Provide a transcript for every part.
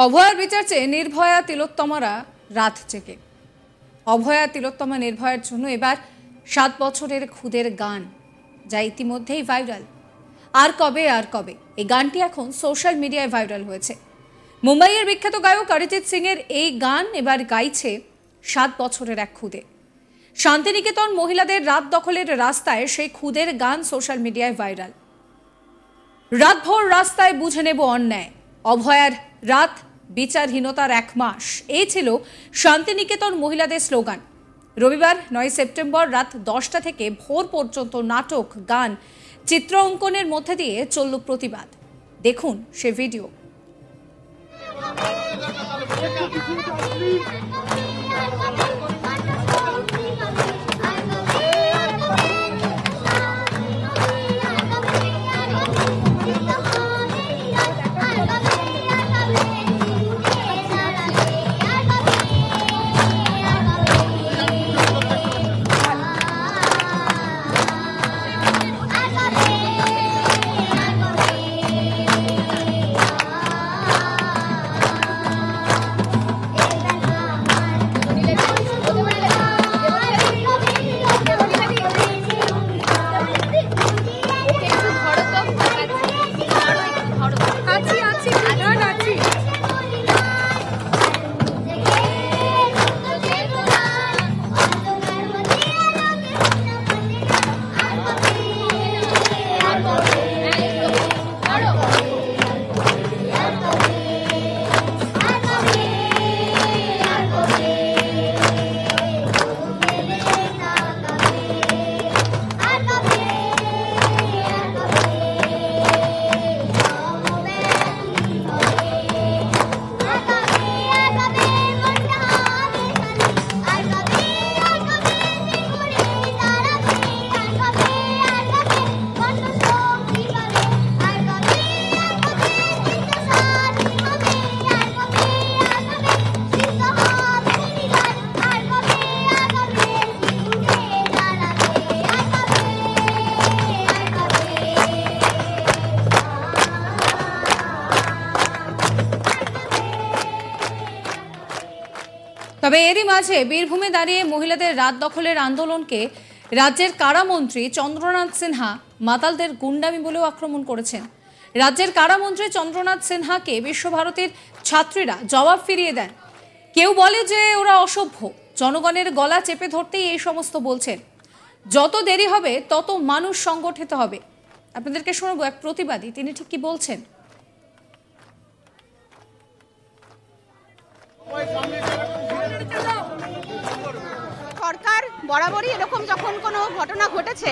অভয়ার বিচার চেয়ে নির্ভয়া তিলোত্তমারা রাত জেগে। অভয়া তিলোত্তমা নির্ভয়ার জন্য এবার 7 বছরের খুদের গান, যা ইতিমধ্যেই ভাইরাল। আর কবে আর কবে এই গানটি এখন সোশ্যাল মিডিয়ায় ভাইরাল হয়েছে। মুম্বাইয়ের বিখ্যাত গায়ক অরিজিৎ সিং এর এই গান এবার গাইছে 7 বছরের এক খুদে। শান্তিনিকেতন মহিলাদের রাত দখলের রাস্তায় সেই খুদের গান সোশ্যাল মিডিয়ায় ভাইরাল। রাতভর রাস্তায় বুঝে নেব অন্যায়, অভয়ার রাত বিচারহীনতার 1 মাস, এই ছিল শান্তিনিকেতন মহিলাদের স্লোগান। রবিবার 9 সেপ্টেম্বর রাত 10টা থেকে ভোর পর্যন্ত নাটক, গান, চিত্র অঙ্কনের মধ্যে দিয়ে চলল প্রতিবাদ। দেখুন সে ভিডিও। তবে এরই মাঝে বীরভূমে দাঁড়িয়ে মহিলাদের রাত দখলের আন্দোলনকে রাজ্যের কারামন্ত্রী চন্দ্রনাথ সিনহা মাতালদের গুন্ডামি বলেও আক্রমণ করেছেন। রাজ্যের কারামন্ত্রী চন্দ্রনাথ সিনহাকে বিশ্বভারতীর ছাত্রীরা জবাব ফিরিয়ে দেন। কেউ বলে যে ওরা অসভ্য, জনগণের গলা চেপে ধরতেই এই সমস্ত বলছেন। যত দেরি হবে তত মানুষ সংগঠিত হবে। আপনাদেরকে শোনাবো এক প্রতিবাদী, তিনি ঠিক কি বলছেন। সরকার বরাবরই এরকম যখন কোনো ঘটনা ঘটেছে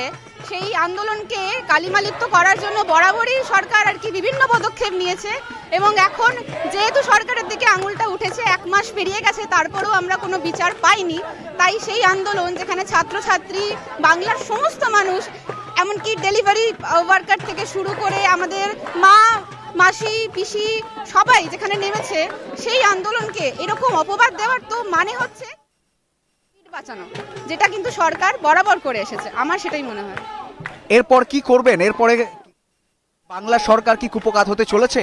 সেই আন্দোলনকে কালিমালিপ্ত করার জন্য বরাবরই সরকার বিভিন্ন পদক্ষেপ নিয়েছে, এবং এখন যেহেতু সরকারের দিকে আঙুলটা উঠেছে, 1 মাস পেরিয়ে গেছে, তারপরেও আমরা কোনো বিচার পাইনি। তাই সেই আন্দোলন, যেখানে ছাত্রছাত্রী, বাংলার সমস্ত মানুষ, এমনকি ডেলিভারি ওয়ার্কার থেকে শুরু করে আমাদের মা, মাসি, পিসি সবাই যেখানে নেমেছে, সেই আন্দোলনকে এরকম অপবাদ দেওয়ার তো মানে হচ্ছে বাঁচানো, যেটা কিন্তু সরকার বরাবর করে এসেছে। আমার সেটাই মনে হয়। এরপর কি করবেন? এরপরে বাংলা সরকার কি কুপকাত হতে চলেছে?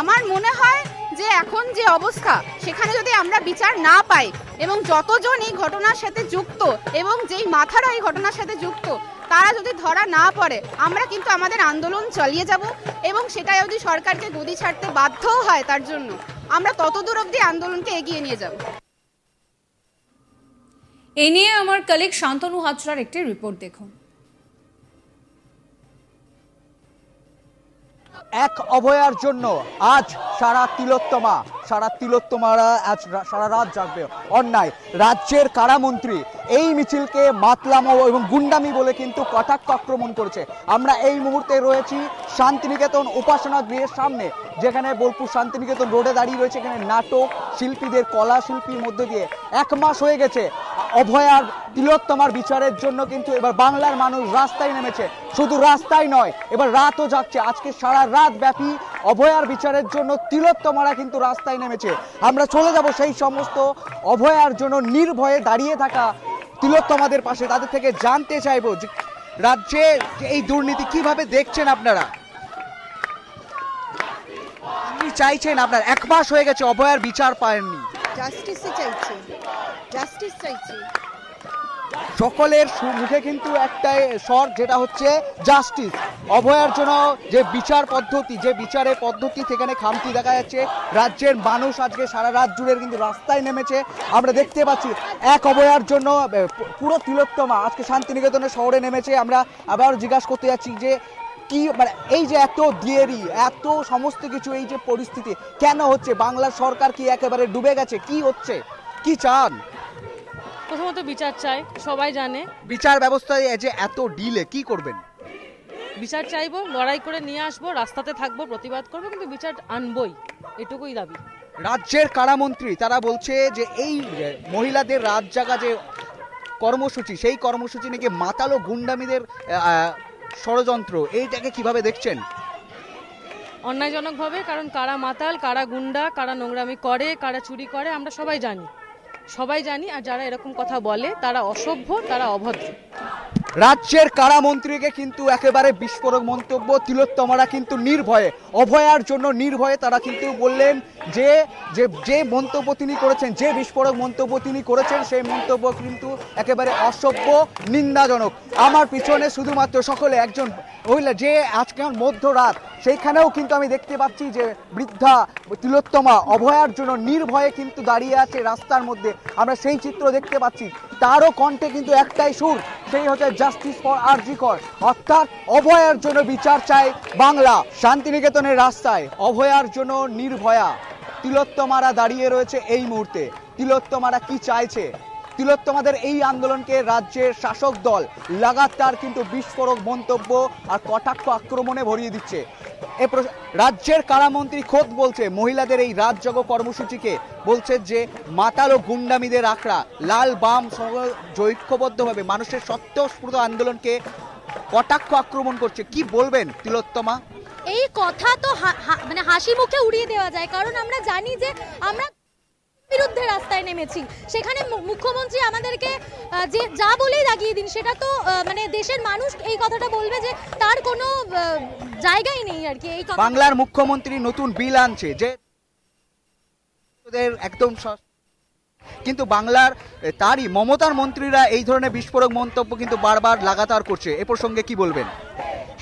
আমার মনে হয় যে এখন যে অবস্থা, সেখানে যদি আমরা বিচার না পাই এবং যতজন এই ঘটনার সাথে যুক্ত এবং যেই মাথারা এই ঘটনার সাথে যুক্ত তারা যদি ধরা না পড়ে, আমরা কিন্তু আমাদের আন্দোলন চালিয়ে যাব, এবং সেটা যদি সরকারকে গদি ছাড়তে বাধ্যও হয় তার জন্য আমরা ততদূর অবধি আন্দোলনকে এগিয়ে নিয়ে যাব। এই নিয়ে আমার কলিগ শান্তনু হাজরার একটি রিপোর্ট দেখুন। এক অভয়ার জন্য আজ সারা তিলোত্তমারা আজ সারা রাত জাগবে। অন্যায়, রাজ্যের কারামন্ত্রী এই মিছিলকে মাতলামো এবং গুন্ডামি বলে কিন্তু কটাক্ষ আক্রমণ করেছে। আমরা এই মুহূর্তে রয়েছি শান্তিনিকেতন উপাসনা গৃহের সামনে, যেখানে বোলপুর শান্তিনিকেতন রোডে দাঁড়িয়ে রয়েছে। এখানে নাটক শিল্পীদের, কলা শিল্পীর মধ্যে দিয়ে 1 মাস হয়ে গেছে অভয়ার তিলোত্তমার বিচারের জন্য কিন্তু এবার বাংলার মানুষ রাস্তায় নেমেছে। শুধু রাস্তায় নয়, এবার রাতও জাগছে। আজকে সারা রাত ব্যাপী অভয়ার বিচারের জন্য তিলোত্তমারা কিন্তু রাস্তায় নেমেছে। আমরা চলে যাব সেই সমস্ত অভয়ার জন্য নির্ভয়ে দাঁড়িয়ে থাকা তিলোত্তমাদের পাশে, তাদের থেকে জানতে চাইবো যে রাজ্যে এই দুর্নীতি কিভাবে দেখছেন আপনারা। চাইছেন আপনার? 1 মাস হয়ে গেছে অভয়ার বিচার পাননি। জাস্টিস চাইছি, জাস্টিস চাইছি। সকলের মুখে কিন্তু একটাই স্বর, যেটা হচ্ছে জাস্টিস। অভয়ার জন্য যে বিচার পদ্ধতি, যে বিচারের পদ্ধতি সেখানে খামতি দেখা যাচ্ছে। রাজ্যের মানুষ আজকে সারা রাত জুড়ে কিন্তু রাস্তায় নেমেছে। আমরা দেখতে পাচ্ছি এক অভয়ার জন্য পুরো তিলোত্তমা আজকে শান্তিনিকেতনের শহরে নেমেছে। আমরা আবার জিজ্ঞাসা করতে যাচ্ছি যে কি মানে এই যে এত দেরি, এত সমস্ত কিছু, এই যে পরিস্থিতি কেন হচ্ছে? বাংলার সরকার কি একেবারে ডুবে গেছে? কি হচ্ছে, কি চান? প্রথমত বিচার চাই, সবাই জানে। বিচার ব্যবস্থায় যে এত ডিলে, কি করবেন? বিচার চাইবো, লড়াই করে নিয়ে আসবো, রাস্তাতে থাকবো, প্রতিবাদ করবো, কিন্তু বিচার আনবই, এটুকুই দাবি। রাজ্যের কারামন্ত্রী তারা বলছে যে এই মহিলাদের রাত জাগা যে কর্মসূচি, সেই কর্মসূচি নাকি মাতাল ও গুন্ডামিদের ষড়যন্ত্র। এইটাকে কিভাবে দেখছেন? অন্যায়জনকভাবে, কারণ কারা মাতাল, কারা গুন্ডা, কারা নোংরামি করে, কারা চুরি করে, আমরা সবাই জানি, সবাই জানি। আর যারা এরকম কথা বলে তারা অসভ্য, তারা অভদ্র। রাজ্যের কারামন্ত্রীকে কিন্তু একেবারে বিস্ফোরক মন্তব্য। তিলোত্তমারা কিন্তু নির্ভয়ে, অভয়ার জন্য নির্ভয়ে তারা কিন্তু বললেন যে যে মন্তব্য তিনি করেছেন, যে বিস্ফোরক মন্তব্য তিনি করেছেন, সেই মন্তব্য কিন্তু একেবারে অসভ্য, নিন্দাজনক। আমার পিছনে শুধুমাত্র সকলে একজন মহিলা, যে আজকে মধ্যরাত, সেইখানেও কিন্তু আমি দেখতে পাচ্ছি যে বৃদ্ধা তিলোত্তমা অভয়ার জন্য নির্ভয়ে কিন্তু দাঁড়িয়ে আছে রাস্তার মধ্যে। আমরা সেই চিত্র দেখতে পাচ্ছি। তারও কণ্ঠে কিন্তু একটাই সুর, সেই হচ্ছে জাস্টিস ফর আরজি কর, অর্থাৎ অভয়ার জন্য বিচার চাই বাংলা। শান্তিনিকেতনের রাস্তায় অভয়ার জন্য নির্ভয়া তিলোত্তমারা দাঁড়িয়ে রয়েছে এই মুহূর্তে। তিলোত্তমারা কি চাইছে? তিলোত্তমাদের এই আন্দোলনকে রাজ্যের শাসক দল লাগাতার কিন্তু বিস্ফোরক মন্তব্য আর কটাক্ষ আক্রমণে ভরিয়ে দিচ্ছে। রাজ্যের কারামন্ত্রী খোদ বলছে মহিলাদের এই রাজযোগ কর্মসূচিকে বলছে যে মাতাল ও গুন্ডামিদের আখড়া। লাল বাম ঐক্যবদ্ধভাবে মানুষের স্বতঃস্ফূর্ত আন্দোলনকে কটাক্ষ আক্রমণ করছে। কি বলবেন তিলোত্তমা? এই কথা তো মানে হাসি মুখে উড়িয়ে দেওয়া যায়, কারণ আমরা জানি যে আমরা বিরুদ্ধে রাস্তায় নেমেছি। সেখানে মুখ্যমন্ত্রী আমাদেরকে যে যা বলেই লাগিয়ে দিন, সেটা তো মানে দেশের মানুষ এই কথাটা বলবে যে তার কোনো জায়গাই নেই আর কি। এই বাংলার মুখ্যমন্ত্রী নতুন বিল আনছে যে একদম, কিন্তু বাংলার তারই মমতার মন্ত্রীরা এই ধরনের বিস্ফোরক মন্তব্য কিন্তু বারবার লাগাতার করছে। এ প্রসঙ্গে কি বলবেন?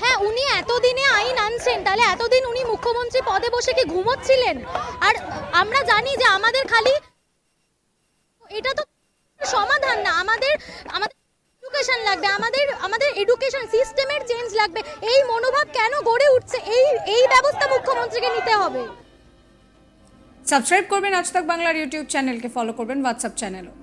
হ্যাঁ, উনি এতদিনে আইন আনছেন, তাহলে এতদিন উনি মুখ্যমন্ত্রী পদে বসে কি ঘুমোচ্ছিলেন? আর আমরা জানি যে আমাদের খালি এটা তো সমাধান না, আমাদের এডুকেশন লাগবে, আমাদের এডুকেশন সিস্টেমের চেঞ্জ লাগবে। এই মনোভাব কেন গড়ে উঠছে? এই ব্যবস্থা মুখ্যমন্ত্রীকে নিতে হবে। সাবস্ক্রাইব করবেন আজ তাক বাংলার ইউটিউব চ্যানেলকে, ফলো করবেন হোয়াটসঅ্যাপ চ্যানেলও।